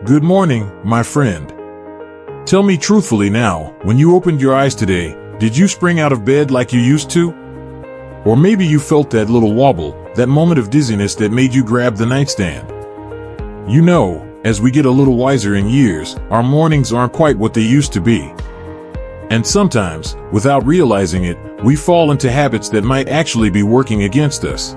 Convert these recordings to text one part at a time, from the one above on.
Good morning, my friend. Tell me truthfully now, when you opened your eyes today, did you spring out of bed like you used to? Or maybe you felt that little wobble, that moment of dizziness that made you grab the nightstand. You know, as we get a little wiser in years, our mornings aren't quite what they used to be. And sometimes, without realizing it, we fall into habits that might actually be working against us.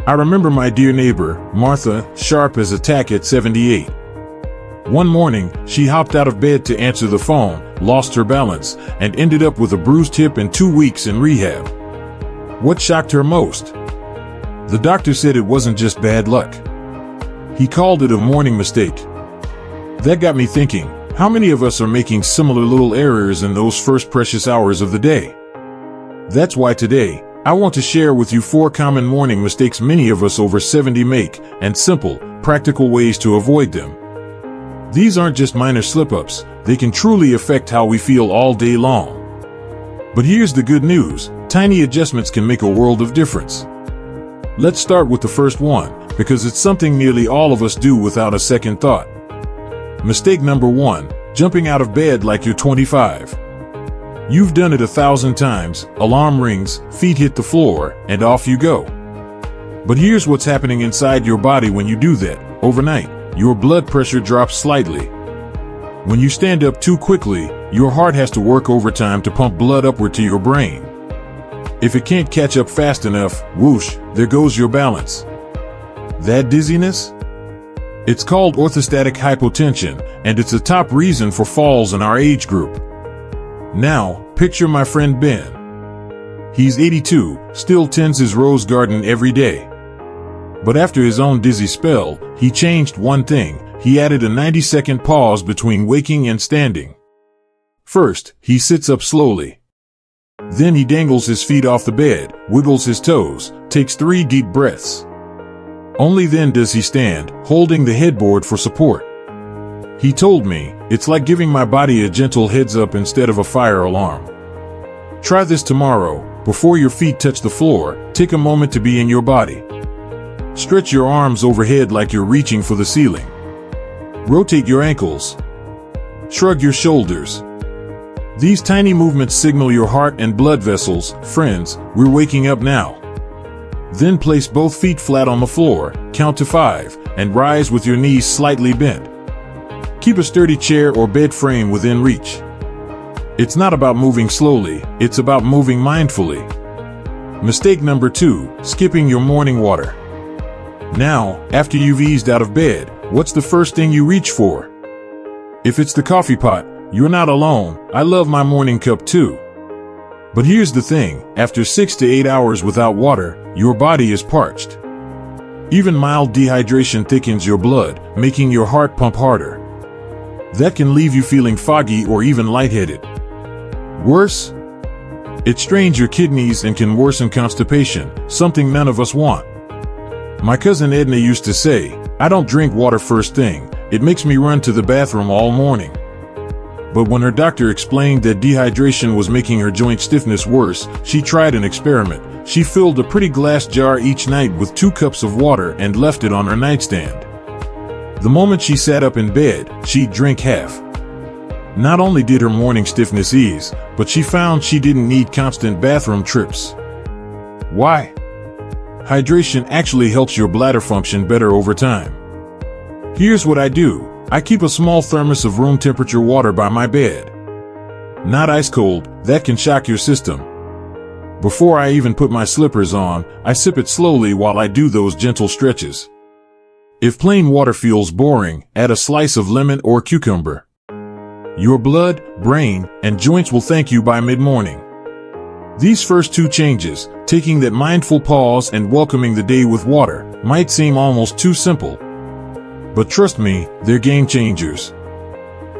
I remember my dear neighbor, Martha, sharp as a tack at 78. One morning, she hopped out of bed to answer the phone, lost her balance, and ended up with a bruised hip and 2 weeks in rehab. What shocked her most? The doctor said it wasn't just bad luck. He called it a morning mistake. That got me thinking, how many of us are making similar little errors in those first precious hours of the day? That's why today, I want to share with you 4 common morning mistakes many of us over 70 make, and simple, practical ways to avoid them. These aren't just minor slip-ups, they can truly affect how we feel all day long. But here's the good news, tiny adjustments can make a world of difference. Let's start with the first one, because it's something nearly all of us do without a second thought. Mistake number 1, jumping out of bed like you're 25. You've done it 1,000 times, alarm rings, feet hit the floor, and off you go. But here's what's happening inside your body when you do that. Overnight, your blood pressure drops slightly. When you stand up too quickly, your heart has to work overtime to pump blood upward to your brain. If it can't catch up fast enough, whoosh, there goes your balance. That dizziness? It's called orthostatic hypotension, and it's a top reason for falls in our age group. Now, picture my friend Ben. He's 82, still tends his rose garden every day. But after his own dizzy spell, he changed one thing. He added a 90-second pause between waking and standing. First, he sits up slowly. Then he dangles his feet off the bed, wiggles his toes, takes 3 deep breaths. Only then does he stand, holding the headboard for support. He told me, it's like giving my body a gentle heads up instead of a fire alarm. Try this tomorrow. Before your feet touch the floor, take a moment to be in your body. Stretch your arms overhead like you're reaching for the ceiling. Rotate your ankles. Shrug your shoulders. These tiny movements signal your heart and blood vessels, friends, we're waking up now. Then place both feet flat on the floor, count to 5, and rise with your knees slightly bent. Keep a sturdy chair or bed frame within reach. It's not about moving slowly, it's about moving mindfully. Mistake number 2, skipping your morning water. Now, after you've eased out of bed, what's the first thing you reach for? If it's the coffee pot, you're not alone. I love my morning cup too. But here's the thing, after 6 to 8 hours without water, your body is parched. Even mild dehydration thickens your blood, making your heart pump harder. That can leave you feeling foggy or even lightheaded. Worse? It strains your kidneys and can worsen constipation, something none of us want. My cousin Edna used to say, I don't drink water first thing, it makes me run to the bathroom all morning. But when her doctor explained that dehydration was making her joint stiffness worse, she tried an experiment. She filled a pretty glass jar each night with 2 cups of water and left it on her nightstand. The moment she sat up in bed, she'd drink half. Not only did her morning stiffness ease, but she found she didn't need constant bathroom trips. Why? Hydration actually helps your bladder function better over time. Here's what I do. I keep a small thermos of room temperature water by my bed. Not ice cold, that can shock your system. Before I even put my slippers on, I sip it slowly while I do those gentle stretches. If plain water feels boring, add a slice of lemon or cucumber. Your blood, brain, and joints will thank you by mid-morning. These first 2 changes, taking that mindful pause and welcoming the day with water, might seem almost too simple. But trust me, they're game changers.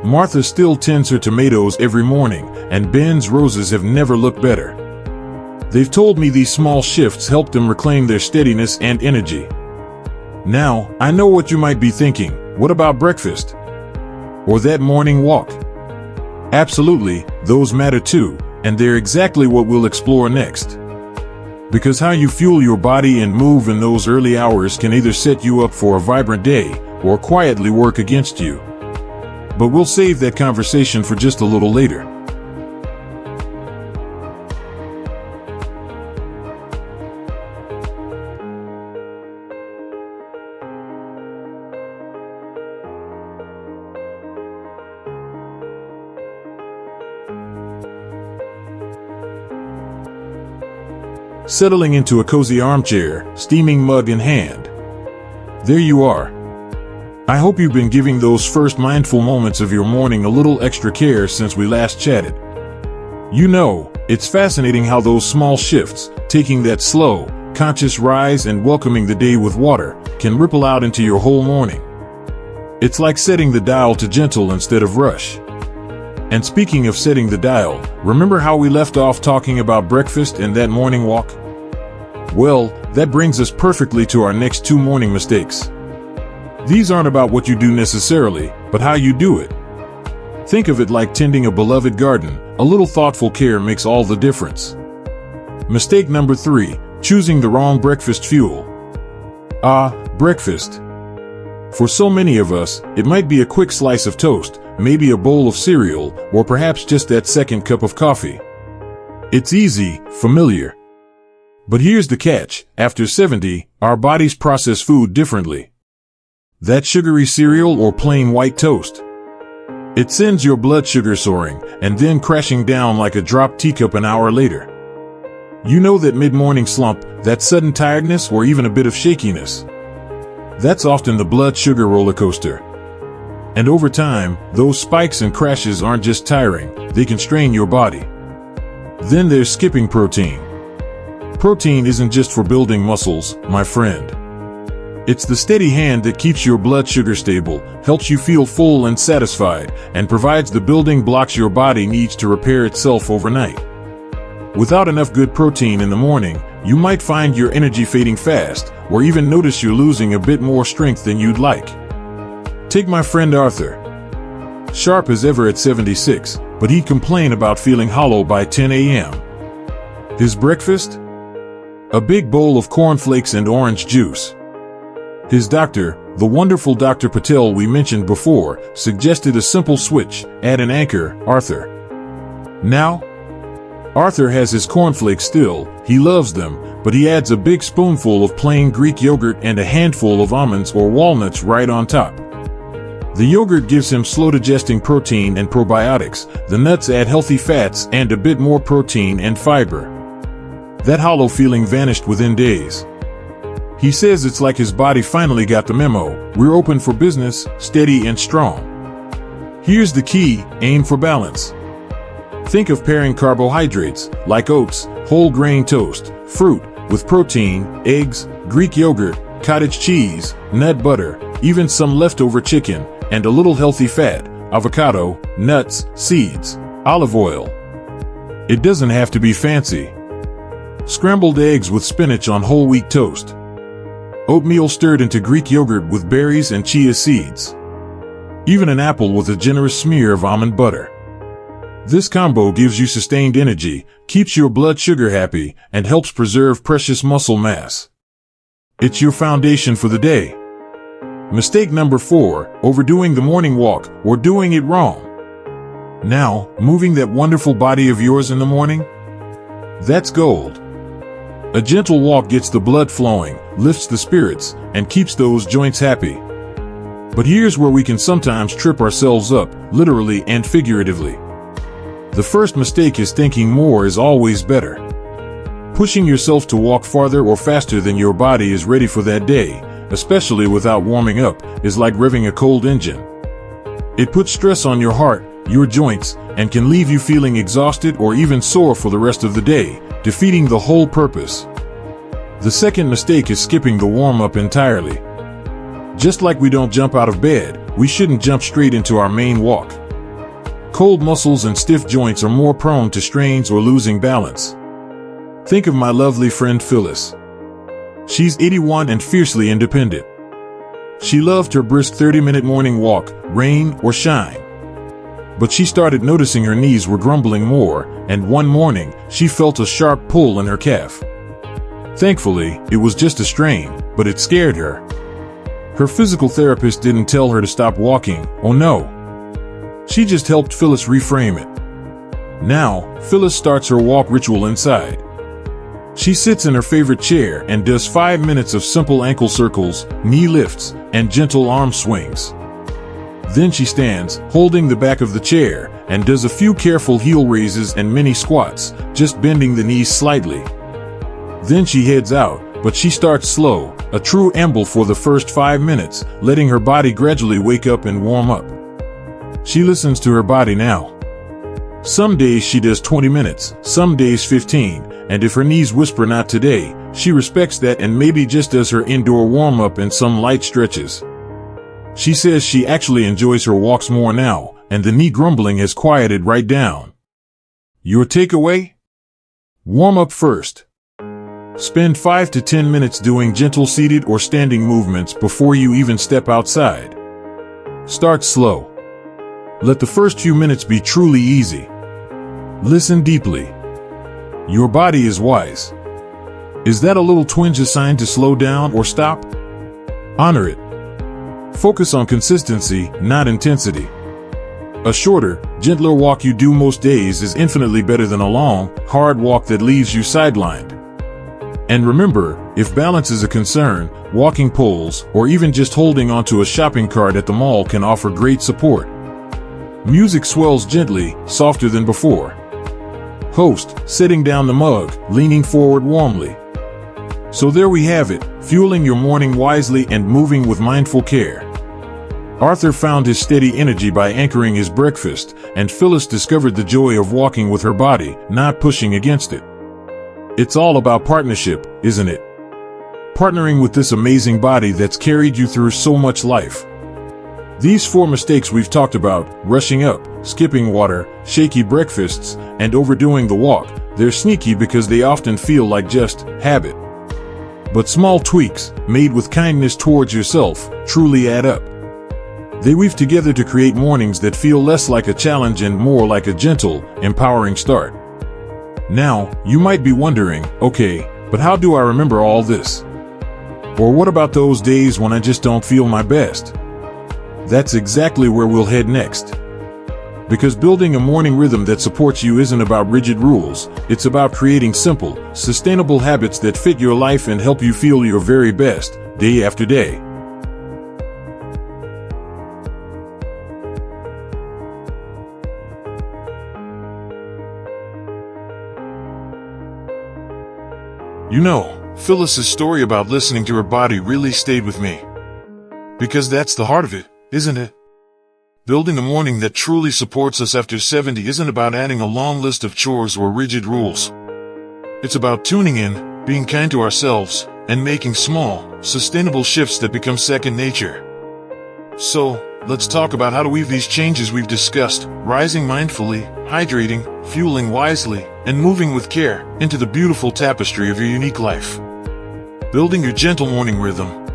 Martha still tends her tomatoes every morning, and Ben's roses have never looked better. They've told me these small shifts help them reclaim their steadiness and energy. Now, I know what you might be thinking, what about breakfast? Or that morning walk? Absolutely, those matter too, and they're exactly what we'll explore next. Because how you fuel your body and move in those early hours can either set you up for a vibrant day, or quietly work against you. But we'll save that conversation for just a little later. Settling into a cozy armchair, steaming mug in hand. There you are. I hope you've been giving those first mindful moments of your morning a little extra care since we last chatted. You know, it's fascinating how those small shifts, taking that slow, conscious rise and welcoming the day with water, can ripple out into your whole morning. It's like setting the dial to gentle instead of rush. And speaking of setting the dial, remember how we left off talking about breakfast and that morning walk? Well, that brings us perfectly to our next two morning mistakes. These aren't about what you do necessarily, but how you do it. Think of it like tending a beloved garden. A little thoughtful care makes all the difference. Mistake number 3, choosing the wrong breakfast fuel. Breakfast. For so many of us, it might be a quick slice of toast, maybe a bowl of cereal, or perhaps just that second cup of coffee. It's easy, familiar. But here's the catch: after 70, our bodies process food differently. That sugary cereal or plain white toast, it sends your blood sugar soaring and then crashing down like a dropped teacup an hour later. You know that mid-morning slump, that sudden tiredness or even a bit of shakiness? That's often the blood sugar roller coaster. And over time, those spikes and crashes aren't just tiring, they can strain your body. Then there's skipping protein. Protein isn't just for building muscles, my friend. It's the steady hand that keeps your blood sugar stable, helps you feel full and satisfied, and provides the building blocks your body needs to repair itself overnight. Without enough good protein in the morning, you might find your energy fading fast, or even notice you're losing a bit more strength than you'd like. Take my friend Arthur. Sharp as ever at 76, but he'd complain about feeling hollow by 10 a.m. His breakfast? A big bowl of cornflakes and orange juice. His doctor, the wonderful Dr. Patel we mentioned before, suggested a simple switch: add an anchor, Arthur. Now, Arthur has his cornflakes still, he loves them, but he adds a big spoonful of plain Greek yogurt and a handful of almonds or walnuts right on top. The yogurt gives him slow-digesting protein and probiotics, the nuts add healthy fats and a bit more protein and fiber. That hollow feeling vanished within days. He says it's like his body finally got the memo: we're open for business, steady and strong. Here's the key: aim for balance. Think of pairing carbohydrates, like oats, whole grain toast, fruit, with protein, eggs, Greek yogurt, cottage cheese, nut butter, even some leftover chicken, and a little healthy fat: avocado, nuts, seeds, olive oil. It doesn't have to be fancy. Scrambled eggs with spinach on whole wheat toast. Oatmeal stirred into Greek yogurt with berries and chia seeds. Even an apple with a generous smear of almond butter. This combo gives you sustained energy, keeps your blood sugar happy, and helps preserve precious muscle mass. It's your foundation for the day. Mistake number 4, overdoing the morning walk or doing it wrong. Now, moving that wonderful body of yours in the morning? That's gold. A gentle walk gets the blood flowing, lifts the spirits, and keeps those joints happy. But here's where we can sometimes trip ourselves up, literally and figuratively. The first mistake is thinking more is always better. Pushing yourself to walk farther or faster than your body is ready for that day, especially without warming up, is like revving a cold engine. It puts stress on your heart, your joints, and can leave you feeling exhausted or even sore for the rest of the day, defeating the whole purpose. The second mistake is skipping the warm-up entirely. Just like we don't jump out of bed, we shouldn't jump straight into our main walk. Cold muscles and stiff joints are more prone to strains or losing balance. Think of my lovely friend Phyllis. She's 81 and fiercely independent. She loved her brisk 30-minute morning walk, rain or shine. But she started noticing her knees were grumbling more, and one morning, she felt a sharp pull in her calf. Thankfully, it was just a strain, but it scared her. Her physical therapist didn't tell her to stop walking, oh no. She just helped Phyllis reframe it. Now, Phyllis starts her walk ritual inside. She sits in her favorite chair and does 5 minutes of simple ankle circles, knee lifts, and gentle arm swings. Then she stands, holding the back of the chair, and does a few careful heel raises and mini squats, just bending the knees slightly. Then she heads out, but she starts slow, a true amble for the first 5 minutes, letting her body gradually wake up and warm up. She listens to her body now. Some days she does 20 minutes, some days 15, and if her knees whisper not today, she respects that and maybe just does her indoor warm-up and some light stretches. She says she actually enjoys her walks more now, and the knee grumbling has quieted right down. Your takeaway? Warm up first. Spend 5 to 10 minutes doing gentle seated or standing movements before you even step outside. Start slow. Let the first few minutes be truly easy. Listen deeply. Your body is wise. Is that a little twinge a sign to slow down or stop? Honor it. Focus on consistency, not intensity. A shorter, gentler walk you do most days is infinitely better than a long, hard walk that leaves you sidelined. And remember, if balance is a concern, walking poles, or even just holding onto a shopping cart at the mall can offer great support. Music swells gently, softer than before. Host, setting down the mug, leaning forward warmly. So there we have it, fueling your morning wisely and moving with mindful care. Arthur found his steady energy by anchoring his breakfast, and Phyllis discovered the joy of walking with her body, not pushing against it. It's all about partnership, isn't it? Partnering with this amazing body that's carried you through so much life. These 4 mistakes we've talked about, rushing up, skipping water, shaky breakfasts, and overdoing the walk, they're sneaky because they often feel like just habit. But small tweaks, made with kindness towards yourself, truly add up. They weave together to create mornings that feel less like a challenge and more like a gentle, empowering start. Now, you might be wondering, okay, but how do I remember all this? Or what about those days when I just don't feel my best? That's exactly where we'll head next. Because building a morning rhythm that supports you isn't about rigid rules, it's about creating simple, sustainable habits that fit your life and help you feel your very best, day after day. You know, Phyllis's story about listening to her body really stayed with me. Because that's the heart of it, isn't it? Building a morning that truly supports us after 70 isn't about adding a long list of chores or rigid rules. It's about tuning in, being kind to ourselves, and making small, sustainable shifts that become second nature. So, let's talk about how to weave these changes we've discussed, rising mindfully, hydrating, fueling wisely, and moving with care, into the beautiful tapestry of your unique life. Building your gentle morning rhythm.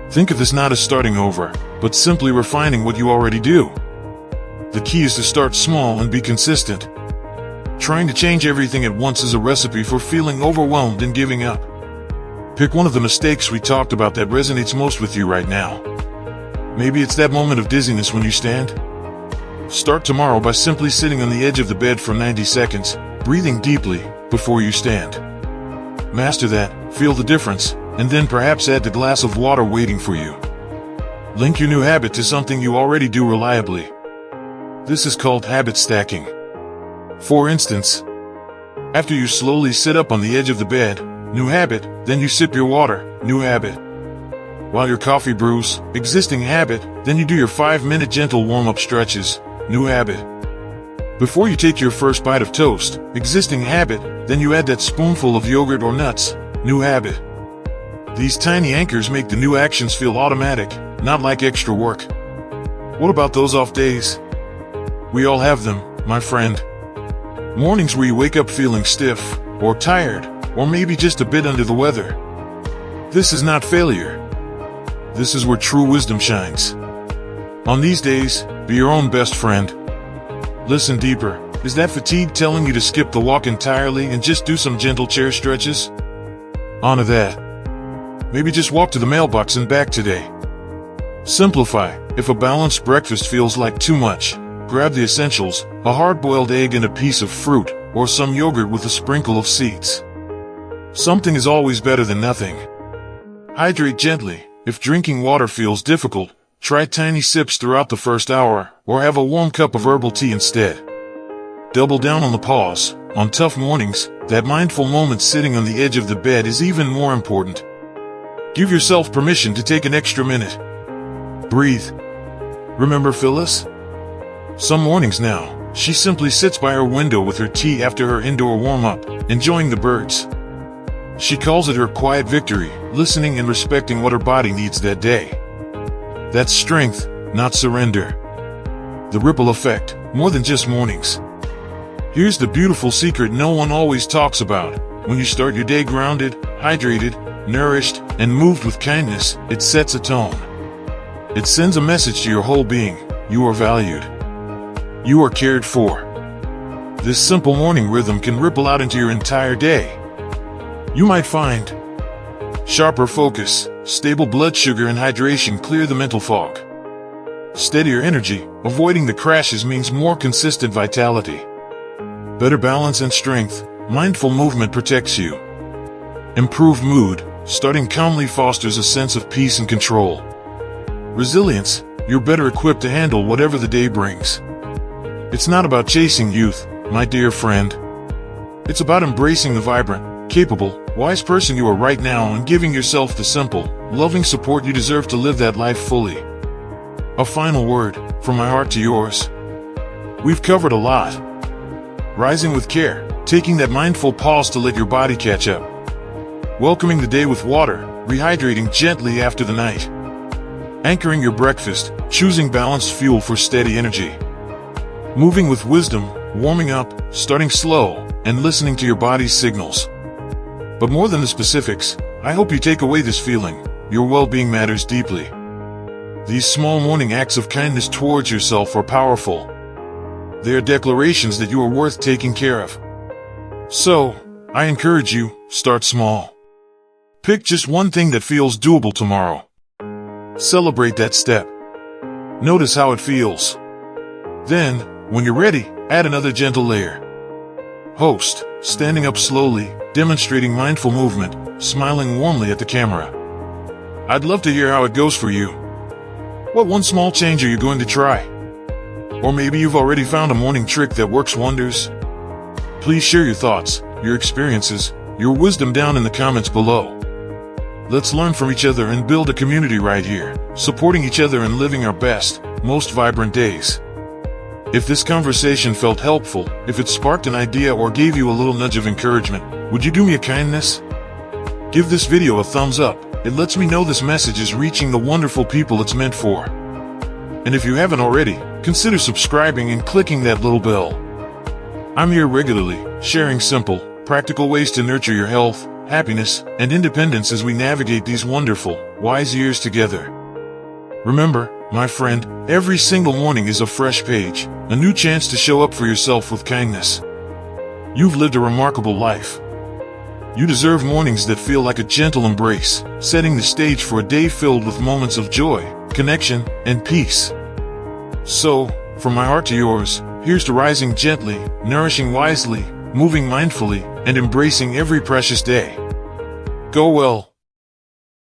Think of this not as starting over, but simply refining what you already do. The key is to start small and be consistent. Trying to change everything at once is a recipe for feeling overwhelmed and giving up. Pick one of the mistakes we talked about that resonates most with you right now. Maybe it's that moment of dizziness when you stand. Start tomorrow by simply sitting on the edge of the bed for 90 seconds, breathing deeply, before you stand. Master that, feel the difference, and then perhaps add the glass of water waiting for you. Link your new habit to something you already do reliably. This is called habit stacking. For instance, after you slowly sit up on the edge of the bed, new habit, then you sip your water, new habit. While your coffee brews, existing habit, then you do your 5-minute gentle warm-up stretches, new habit. Before you take your first bite of toast, existing habit, then you add that spoonful of yogurt or nuts, new habit. These tiny anchors make the new actions feel automatic, not like extra work. What about those off days? We all have them, my friend. Mornings where you wake up feeling stiff, or tired, or maybe just a bit under the weather. This is not failure. This is where true wisdom shines. On these days, be your own best friend. Listen deeper. Is that fatigue telling you to skip the walk entirely and just do some gentle chair stretches? Honor that. Maybe just walk to the mailbox and back today. Simplify. If a balanced breakfast feels like too much, grab the essentials, a hard-boiled egg and a piece of fruit, or some yogurt with a sprinkle of seeds. Something is always better than nothing. Hydrate gently. If drinking water feels difficult, try tiny sips throughout the first hour, or have a warm cup of herbal tea instead. Double down on the pause. On tough mornings, that mindful moment sitting on the edge of the bed is even more important. Give yourself permission to take an extra minute. Breathe. Remember Phyllis? Some mornings now, she simply sits by her window with her tea after her indoor warm-up, enjoying the birds. She calls it her quiet victory, listening and respecting what her body needs that day. That's strength, not surrender. The ripple effect, more than just mornings. Here's the beautiful secret no one always talks about. When you start your day grounded, hydrated, nourished, and moved with kindness, it sets a tone. It sends a message to your whole being. You are valued. You are cared for. This simple morning rhythm can ripple out into your entire day. You might find sharper focus, stable blood sugar and hydration clear the mental fog. Steadier energy, avoiding the crashes means more consistent vitality. Better balance and strength, mindful movement protects you. Improved mood, starting calmly fosters a sense of peace and control. Resilience, you're better equipped to handle whatever the day brings. It's not about chasing youth, my dear friend. It's about embracing the vibrant, capable, wise person you are right now and giving yourself the simple, loving support you deserve to live that life fully. A final word, from my heart to yours. We've covered a lot. Rising with care, taking that mindful pause to let your body catch up. Welcoming the day with water, rehydrating gently after the night. Anchoring your breakfast, choosing balanced fuel for steady energy. Moving with wisdom, warming up, starting slow, and listening to your body's signals. But more than the specifics, I hope you take away this feeling. Your well-being matters deeply. These small morning acts of kindness towards yourself are powerful. They are declarations that you are worth taking care of. So, I encourage you, start small. Pick just one thing that feels doable tomorrow. Celebrate that step. Notice how it feels. Then, when you're ready, add another gentle layer. Host, standing up slowly, demonstrating mindful movement, smiling warmly at the camera. I'd love to hear how it goes for you. What one small change are you going to try? Or maybe you've already found a morning trick that works wonders. Please share your thoughts, your experiences, your wisdom down in the comments below. Let's learn from each other and build a community right here, supporting each other and living our best, most vibrant days. If this conversation felt helpful, if it sparked an idea or gave you a little nudge of encouragement, would you do me a kindness? Give this video a thumbs up. It lets me know this message is reaching the wonderful people it's meant for. And if you haven't already, consider subscribing and clicking that little bell. I'm here regularly, sharing simple, practical ways to nurture your health, happiness, and independence as we navigate these wonderful, wise years together. Remember, my friend, every single morning is a fresh page, a new chance to show up for yourself with kindness. You've lived a remarkable life. You deserve mornings that feel like a gentle embrace, setting the stage for a day filled with moments of joy, connection, and peace. So, from my heart to yours, here's to rising gently, nourishing wisely, moving mindfully, and embracing every precious day. Go well.